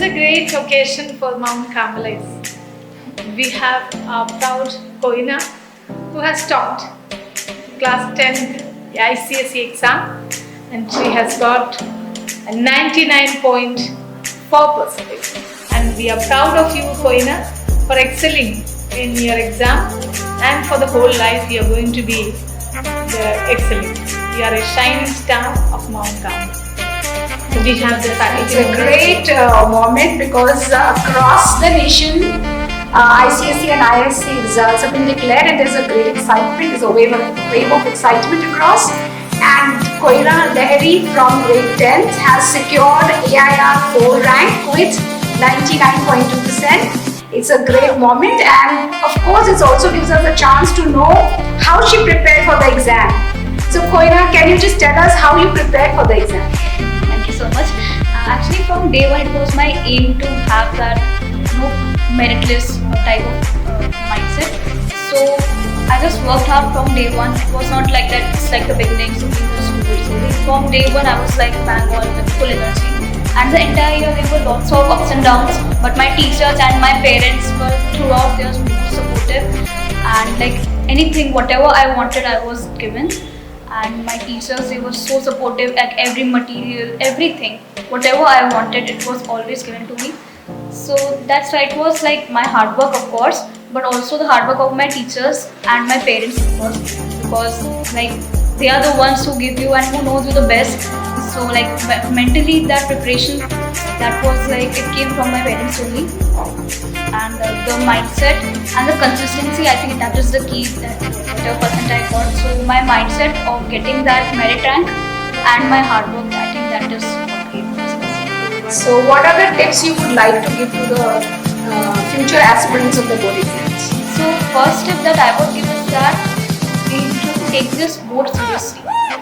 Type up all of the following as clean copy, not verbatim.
a great occasion for Mount Carmelites. We have our proud Koina who has topped class 10th ICSE exam and she has got a 99.4%. And we are proud of you, Koina, for excelling in your exam, and for the whole life you are going to be excelling. You are a shining star of Mount Carmel. So we have the It's a great moment because across the nation, ICSE and ISC results have been declared, and there's a great excitement. There's a wave of excitement across. And Koina Lahiri from grade 10th has secured AIR 4 rank with 99.2%. It's a great moment, and of course it also gives us a chance to know how she prepared for the exam. So Koina, can you just tell us how you prepared for the exam? Thank you so much. Actually, from day one, it was my aim to have that meritless type of mindset. So I just worked hard from day one. It was not like that. It's like the beginning, so we just do it. So from day one, I was like bang on with full energy. And the entire year, there were lots of ups and downs. But my teachers and my parents were throughout, they were more supportive. And like anything, whatever I wanted, I was given. And my teachers, they were so supportive, like every material, everything, whatever I wanted, it was always given to me. So that's why it was like my hard work, of course, but also the hard work of my teachers and my parents, of course, because like they are the ones who give you and who knows you the best. So like mentally, that preparation, that was like, it came from my parents only. And the mindset and the consistency, I think that is the key, that whatever percent I got. So my mindset of getting that merit rank and my hard work, I think that is what gave me success. So what are the tips you would like to give to the future aspirants of the board exams? So first tip that I would give is that we should take this board seriously.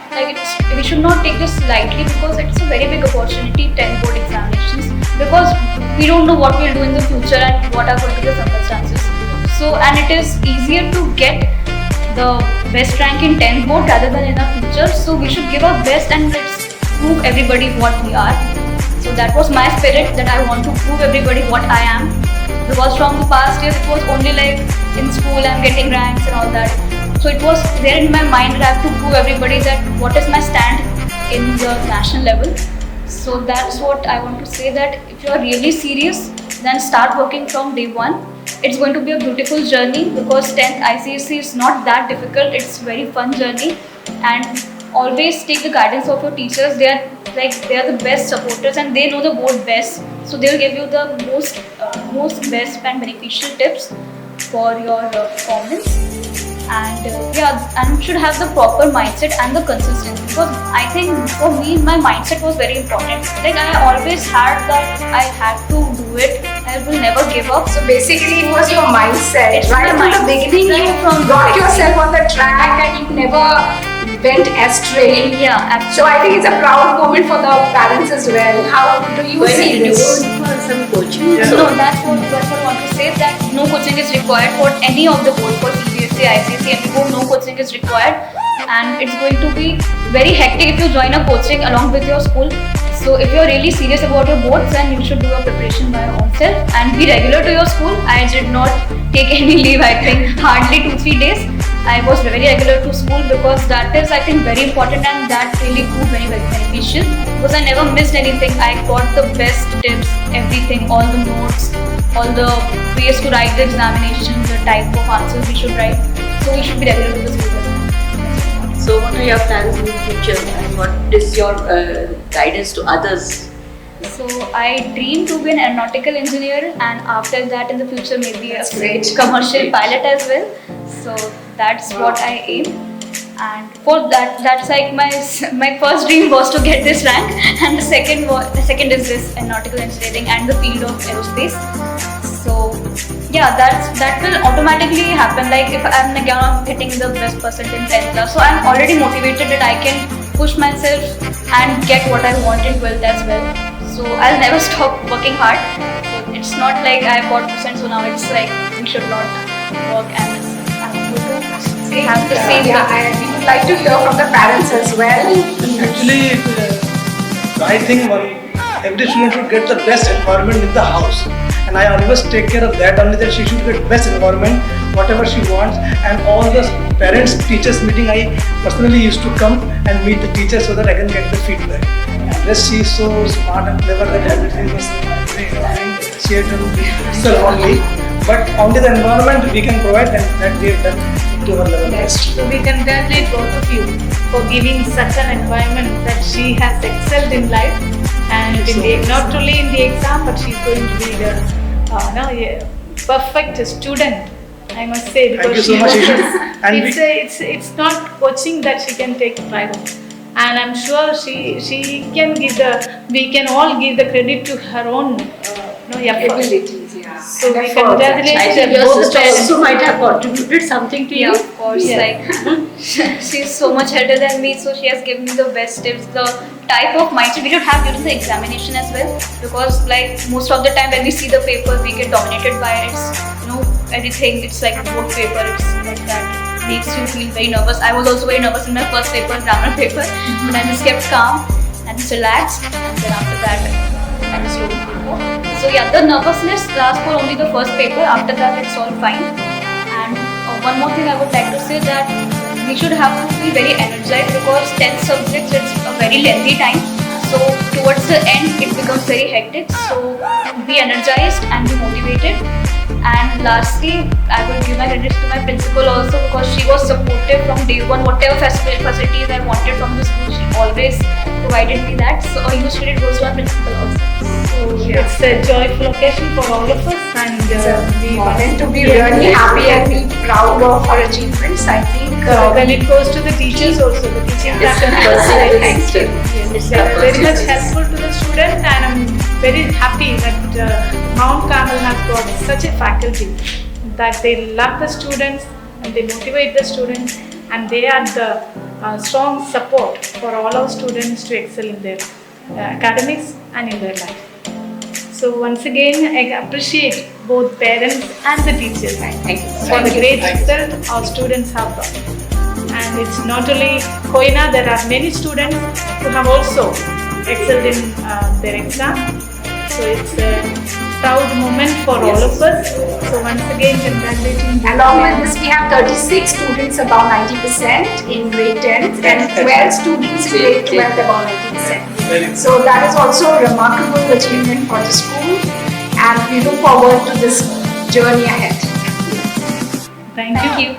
Like we should not take this lightly, because it's a very big opportunity, 10 board examinations, because we don't know what we'll do in the future and what are going to be the circumstances. So, and it is easier to get the best rank in 10th board rather than in our future. So we should give our best and let's prove everybody what we are. So that was my spirit, that I want to prove everybody what I am. Because from the past years, it was only like in school I'm getting ranks and all that. So it was there in my mind that I have to prove everybody that what is my stand in the national level. So that's what I want to say, that if you are really serious, then start working from day one. It's going to be a beautiful journey, because 10th ICSE is not that difficult. It's very fun journey, and always take the guidance of your teachers. They are the best supporters and they know the board best. So they will give you the most best and beneficial tips for your performance. And and should have the proper mindset and the consistency, because I think for me my mindset was very important. Like I always had that I had to do it, I will never give up. So basically it was your mindset. It's right my from the mindset. beginning, Right you from the got beginning. yourself on the track and you never went astray. Yeah, absolutely. So I think it's a proud moment for the parents as well. How do you see this? For some coaching. No, that's what I want to say, that no coaching is required for any of the board, for CBSE, ICSE, and board, no coaching is required. And it's going to be very hectic if you join a coaching along with your school. So if you're really serious about your boards, then you should do your preparation by your own self and be regular to your school. I did not take any leave, I think hardly 2-3 days. I was very regular to school, because that is, I think, very important, and that really proved very, very beneficial, because I never missed anything. I got the best tips, everything, all the notes, all the ways to write the examination, the type of answers we should write. So we should be regular to the school. So what are your plans in the future, and what is your guidance to others? So I dream to be an aeronautical engineer, and after that in the future maybe a commercial pilot as well. So that's what I aim. And for that's like my first dream was to get this rank, and the second is this aeronautical engineering and the field of aerospace. So yeah, that will automatically happen. Like if I'm getting the best percent in 10th class, so I'm already motivated that I can push myself and get what I want in 12th as well. So I'll never stop working hard. So it's not like I got percent, so now it's like we should not work and we have the same. And we would like to hear from the parents as well. Actually, I think one every student should get the best environment in the house, and I always take care of that only, that she should get best environment whatever she wants. And all the parents teachers meeting, I personally used to come and meet the teachers so that I can get the feedback. And rest, she is so smart and clever that everything was she had done herself only, but only the environment we can provide, and that we have done to her level best. So we congratulate both of you for giving such an environment that she has excelled in life, and in the, not only in the exam, but she's going to be the perfect student, I must say, because Thank you so much, was, and it's not coaching that she can take pride of, and I'm sure she can give we can all give the credit to her own effort. Abilities, yeah. So we Effort, congratulate I think them your both sister parents. also might have contributed something to Yeah, you. of course. Yeah. Like she's so much elder than me, so she has given me the best tips. The type of mindset we should have during the examination as well, because like most of the time when we see the paper, we get dominated by it. It's everything. It's like board paper. It's like that makes you feel very nervous. I was also very nervous in my first paper, grammar paper, but I just kept calm and just relaxed, and then after that, I just wrote the paper. So yeah, the nervousness lasts for only the first paper. After that, it's all fine. And one more thing I would like to say, that we should have to be very energized, because 10 subjects, it's a very lengthy time. So towards the end, it becomes very hectic. So be energized and be motivated. And lastly, I will give my credits to my principal also, because she was supportive from day one. Whatever facilities I wanted from the school, she always provided me that. So a huge credit goes to our principal also. So it's a joyful occasion for all of us, and we Moment to be really happy and be proud of her achievements. I think when it goes to the teachers also, the teaching practice. Thank you. Yes, they are very much helpful to the student, and I'm very happy that Mount Carmel has got such a faculty that they love the students and they motivate the students, and they are the strong support for all our students to excel in their academics and in their life. So once again, I appreciate both parents and the teachers Thank you. for the great result our students have got. And it's not only Koina, there are many students who have also excelled in their exam. So it's a proud moment for all of us. So once again, congratulating you. Along with this, we have 36 students above 90% in grade 10 and 12 students in grade 12 above 90%. Very good. So that is also a remarkable achievement for the school, and we look forward to this journey ahead. Thank Thank you. you.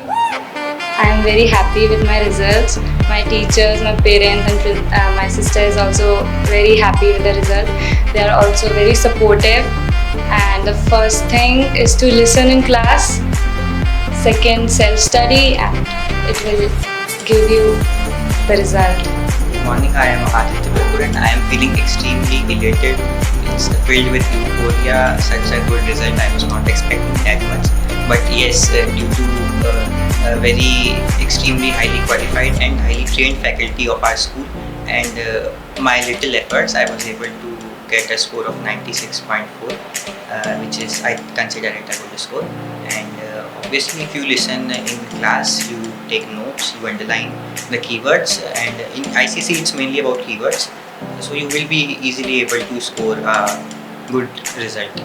I am very happy with my results. My teachers, my parents, and my sister is also very happy with the result. They are also very supportive. And the first thing is to listen in class. Second, self-study, and it will give you the result. Good morning, I am Aditya Bakur and I am feeling extremely elated. It's filled with euphoria, such a good result. I was not expecting that much. But yes, due to a very extremely highly qualified and highly trained faculty of our school and my little efforts, I was able to get a score of 96.4, which is, I consider it a good score. And obviously, if you listen in class, you take notes, you underline the keywords, and in ICC it's mainly about keywords, so you will be easily able to score a good result.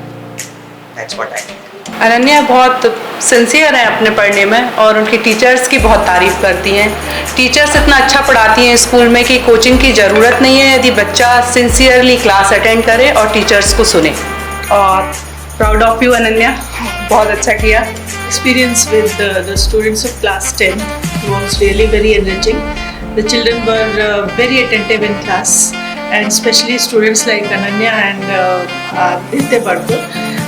That's what I think. Ananya बहुत sincere है अपने पढ़ने में और उनकी teachers की बहुत तारीफ़ करती हैं। टीचर्स इतना अच्छा पढ़ाती हैं स्कूल में कि कोचिंग की ज़रूरत नहीं है यदि बच्चा सिंसियरली क्लास अटेंड करे और टीचर्स को सुने। और प्राउड ऑफ यू अनन्या, बहुत अच्छा किया। Experience with the students of class 10 was really very enriching. The children were very attentive in class, and especially students like Ananya and Aditya Bakur.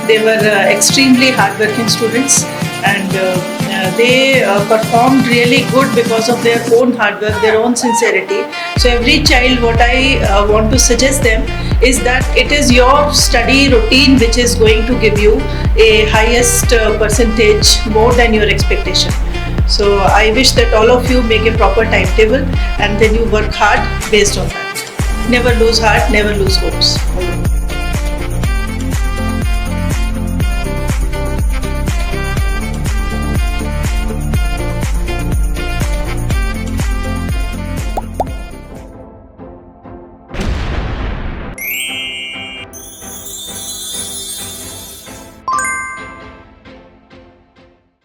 They were extremely hardworking students, and they performed really good because of their own hard work, their own sincerity. So every child, what I want to suggest them is that it is your study routine which is going to give you a highest percentage more than your expectation. So I wish that all of you make a proper timetable and then you work hard based on that. Never lose heart, never lose hopes.